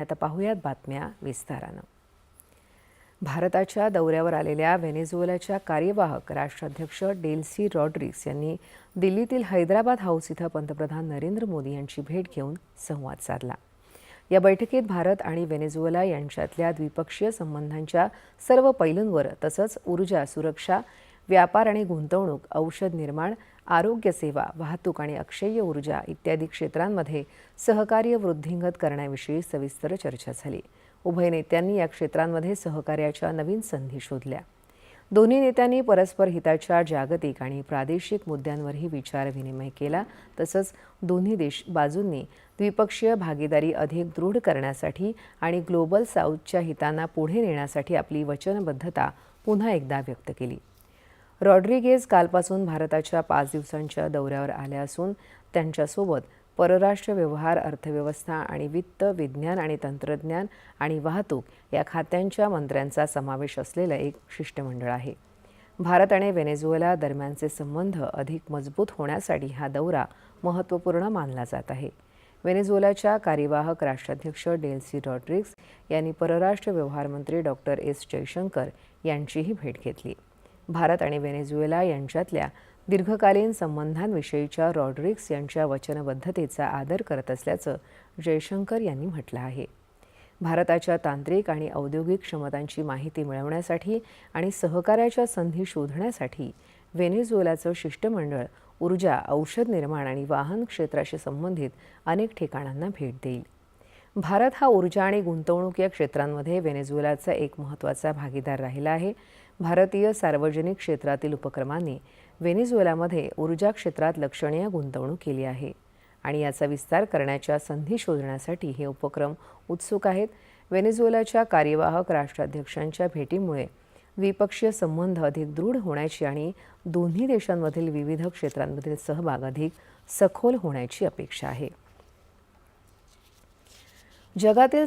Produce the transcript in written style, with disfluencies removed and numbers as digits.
आता पाहूयात बातम्या विस्तारानं। भारताच्या दौऱ्यावर आलेल्या व्हेनेझुएलाच्या कार्यवाहक राष्ट्राध्यक्ष डेल्सी रॉड्रिग्स यांनी दिल्लीतील हैदराबाद हाऊस इथं पंतप्रधान नरेंद्र मोदी यांची भेट घेऊन संवाद साधला। या बैठकीत भारत आणि व्हेनेझुएला यांच्यातल्या द्विपक्षीय संबंधांच्या सर्व पैलूंवर तसंच ऊर्जा, सुरक्षा, व्यापार आणि गुंतवणूक, औषध निर्माण, आरोग्य सेवा, वाहतूक आणि अक्षय ऊर्जा इत्यादी क्षेत्रांमध्ये सहकार्य वृद्धिंगत करण्याविषयी सविस्तर चर्चा झाली। उभय नेत्यांनी या क्षेत्रांमध्ये सहकार्याच्या नवीन संधी शोधल्या। दोन्ही नेत्यांनी परस्पर हिताच्या जागतिक आणि प्रादेशिक मुद्द्यांवरही विचारविनिमय केला। तसंच दोन्ही बाजूंनी द्विपक्षीय भागीदारी अधिक दृढ करण्यासाठी आणि ग्लोबल साऊथच्या हितांना पुढे नेण्यासाठी आपली वचनबद्धता पुन्हा एकदा व्यक्त केली। रॉड्रिगेज कालपासून भारताच्या 5 दिवसांच्या दौऱ्यावर आल्या असून त्यांच्यासोबत परराष्ट्र व्यवहार, अर्थव्यवस्था आणि वित्त, विज्ञान आणि तंत्रज्ञान आणि वाहतूक या खात्यांच्या मंत्र्यांचा समावेश असलेलं एक शिष्टमंडळ आहे। भारत आणि व्हेनेझुएला दरम्यानचे संबंध अधिक मजबूत होण्यासाठी हा दौरा महत्त्वपूर्ण मानला जात आहे। व्हेनेझुएलाच्या कार्यवाहक राष्ट्राध्यक्ष डेल्सी रॉड्रिग्स यांनी परराष्ट्र व्यवहार मंत्री डॉक्टर एस जयशंकर यांचीही भेट घेतली। भारत आणि व्हेनेझुएला यांच्यातल्या दीर्घकालीन संबंधांविषयीच्या रॉड्रिग्स यांच्या वचनबद्धतेचा आदर करत असल्याचं जयशंकर यांनी म्हटलं आहे। भारताच्या तांत्रिक आणि औद्योगिक क्षमतांची माहिती मिळवण्यासाठी आणि सहकार्याच्या संधी शोधण्यासाठी व्हेनेझुएलाचं शिष्टमंडळ ऊर्जा, औषध निर्माण आणि वाहन क्षेत्राशी संबंधित अनेक ठिकाणांना भेट देईल। भारत हा ऊर्जा आणि गुंतवणूक या क्षेत्रांमध्ये व्हेनेझुएलाचा एक महत्त्वाचा भागीदार राहिला आहे। भारतीय सार्वजनिक क्षेत्रातील उपक्रमांनी व्हेनेझुएलामध्ये ऊर्जा क्षेत्रात लक्षणीय गुंतवणूक केली आहे आणि याचा विस्तार करण्याच्या संधी शोधण्यासाठी हे उपक्रम उत्सुक आहेत। व्हेनेझुएलाच्या कार्यवाहक राष्ट्राध्यक्षांच्या भेटीमुळे द्विपक्षीय संबंध अधिक दृढ होण्याची आणि दोन्ही देशांमधील विविध क्षेत्रांमधील सहभाग अधिक सखोल होण्याची अपेक्षा आहे। जगातील